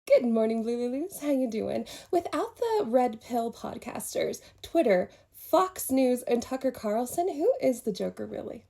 Good morning, Blue Lulus. How you doing? Without the Red Pill podcasters, Twitter, Fox News, and Tucker Carlson, who is the Joker really?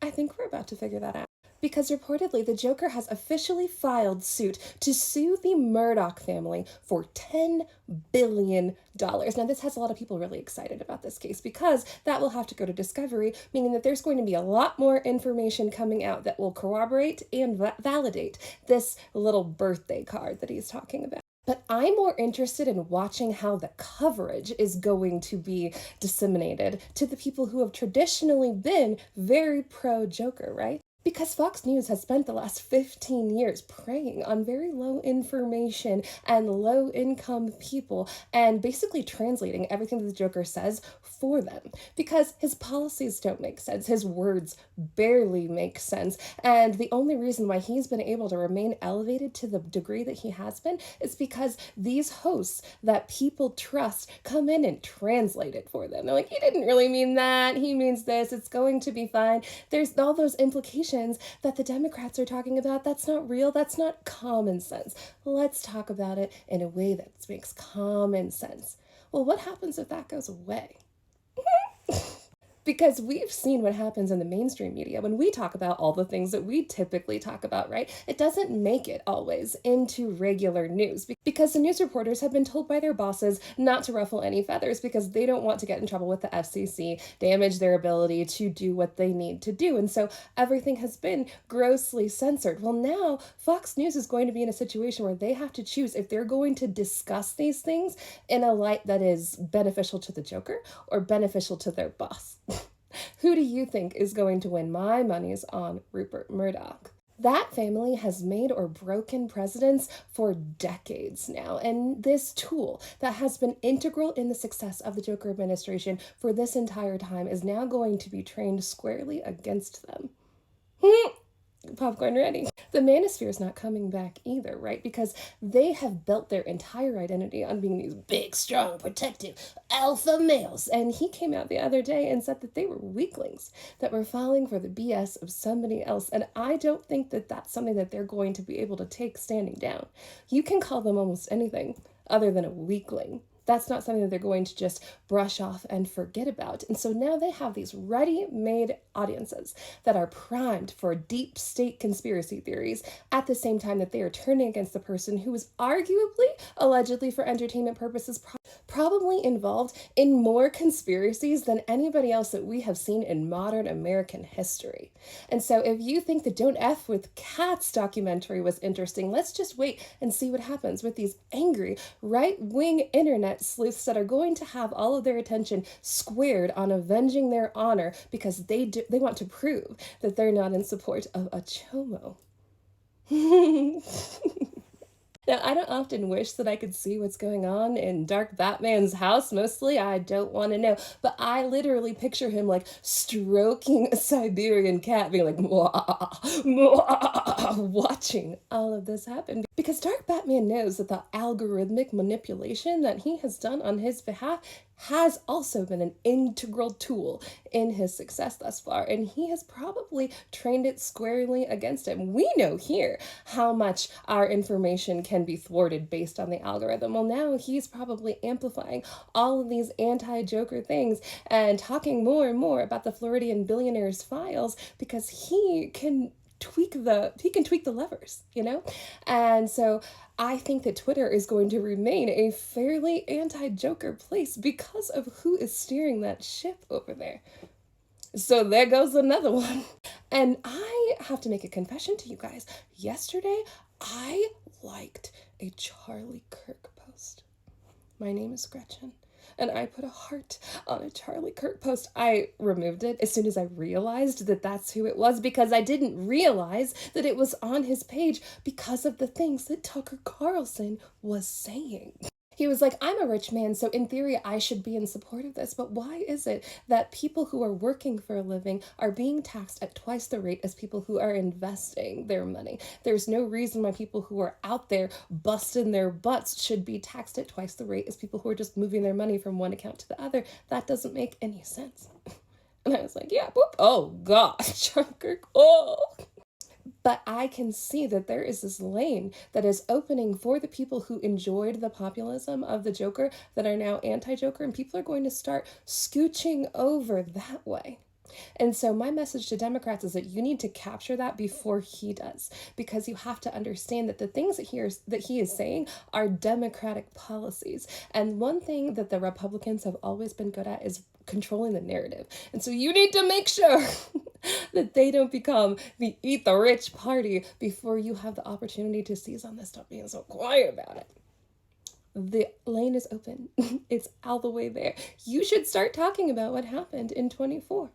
I think we're about to figure that out. Because reportedly, the Joker has officially filed suit to sue the Murdoch family for $10 billion. Now, this has a lot of people really excited about this case because that will have to go to discovery, meaning that there's going to be a lot more information coming out that will corroborate and validate this little birthday card that he's talking about. But I'm more interested in watching how the coverage is going to be disseminated to the people who have traditionally been very pro Joker, right? Because Fox News has spent the last 15 years preying on very low information and low income people and basically translating everything that the Joker says for them. Because his policies don't make sense, his words barely make sense, and the only reason why he's been able to remain elevated to the degree that he has been is because these hosts that people trust come in and translate it for them. They're like, he didn't really mean that, he means this, it's going to be fine. There's all those implications that the Democrats are talking about. That's not real. That's not common sense. Let's talk about it in a way that makes common sense. Well, what happens if that goes away? Because we've seen what happens in the mainstream media when we talk about all the things that we typically talk about, right? It doesn't make it always into regular news because the news reporters have been told by their bosses not to ruffle any feathers because they don't want to get in trouble with the FCC, damage their ability to do what they need to do. And so everything has been grossly censored. Well, now Fox News is going to be in a situation where they have to choose if they're going to discuss these things in a light that is beneficial to the Joker or beneficial to their boss. Who do you think is going to win? My money's on Rupert Murdoch. That family has made or broken presidents for decades now, and this tool that has been integral in the success of the Joker administration for this entire time is now going to be trained squarely against them. Popcorn ready. The Manosphere is not coming back either, right? Because they have built their entire identity on being these big, strong, protective alpha males. And he came out the other day and said that they were weaklings that were falling for the BS of somebody else. And I don't think that that's something that they're going to be able to take standing down. You can call them almost anything other than a weakling. That's not something that they're going to just brush off and forget about. And so now they have these ready-made audiences that are primed for deep state conspiracy theories at the same time that they are turning against the person who is arguably, allegedly for entertainment purposes, probably involved in more conspiracies than anybody else that we have seen in modern American history. And so if you think the Don't F with Cats documentary was interesting, let's just wait and see what happens with these angry right-wing internet sleuths that are going to have all of their attention squared on avenging their honor because they want to prove that they're not in support of a chomo. Now, I don't often wish that I could see what's going on in Dark Batman's house. Mostly, I don't want to know. But I literally picture him like stroking a Siberian cat, being like, mwah, mwah, watching all of this happen. Because Dark Batman knows that the algorithmic manipulation that he has done on his behalf has also been an integral tool in his success thus far, and he has probably trained it squarely against him. We know here how much our information can be thwarted based on the algorithm. Well, now he's probably amplifying all of these anti-Joker things and talking more and more about the Floridian billionaire's files because he can tweak the levers, you know? And so I think that Twitter is going to remain a fairly anti-Joker place because of who is steering that ship over there. So there goes another one. And I have to make a confession to you guys. Yesterday, I liked a Charlie Kirk post. My name is Gretchen. And I put a heart on a Charlie Kirk post. I removed it as soon as I realized that that's who it was because I didn't realize that it was on his page because of the things that Tucker Carlson was saying. He was like, I'm a rich man, so in theory, I should be in support of this. But why is it that people who are working for a living are being taxed at twice the rate as people who are investing their money? There's no reason why people who are out there busting their butts should be taxed at twice the rate as people who are just moving their money from one account to the other. That doesn't make any sense. And I was like, yeah, boop. Oh, gosh, Kirk. Oh. But I can see that there is this lane that is opening for the people who enjoyed the populism of the Joker that are now anti-Joker, and people are going to start scooching over that way. And so my message to Democrats is that you need to capture that before he does, because you have to understand that the things that he is saying are Democratic policies. And one thing that the Republicans have always been good at is controlling the narrative. And so you need to make sure that they don't become the eat the rich party before you have the opportunity to seize on this. Stop being so quiet about it. The lane is open. It's all the way there. You should start talking about what happened in 24.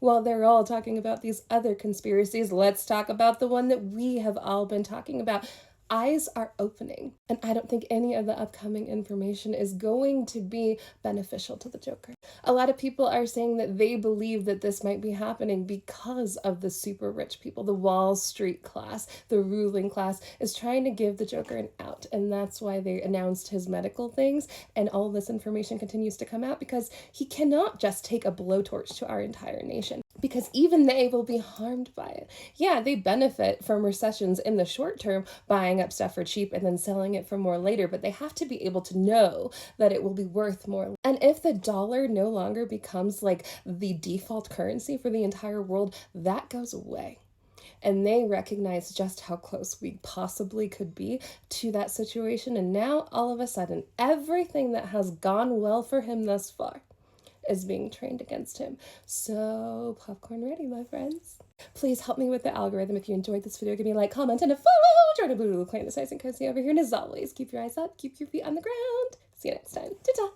While they're all talking about these other conspiracies, let's talk about the one that we have all been talking about. Eyes are opening, and I don't think any of the upcoming information is going to be beneficial to the Joker. A lot of people are saying that they believe that this might be happening because of the super rich people. The Wall Street class, the ruling class, is trying to give the Joker an out, and that's why they announced his medical things, and all this information continues to come out because he cannot just take a blowtorch to our entire nation, because even they will be harmed by it. Yeah, they benefit from recessions in the short term, buying up stuff for cheap and then selling it for more later, but they have to be able to know that it will be worth more. And if the dollar no longer becomes like the default currency for the entire world, that goes away. And they recognize just how close we possibly could be to that situation. And now, all of a sudden, everything that has gone well for him thus far is being trained against him. So popcorn ready, my friends. Please help me with the algorithm. If you enjoyed this video, give me a like, comment, and a follow. Jordan Blue, Claim this nice and cozy over here. And as always, keep your eyes up, keep your feet on the ground. See you next time. Ta-ta.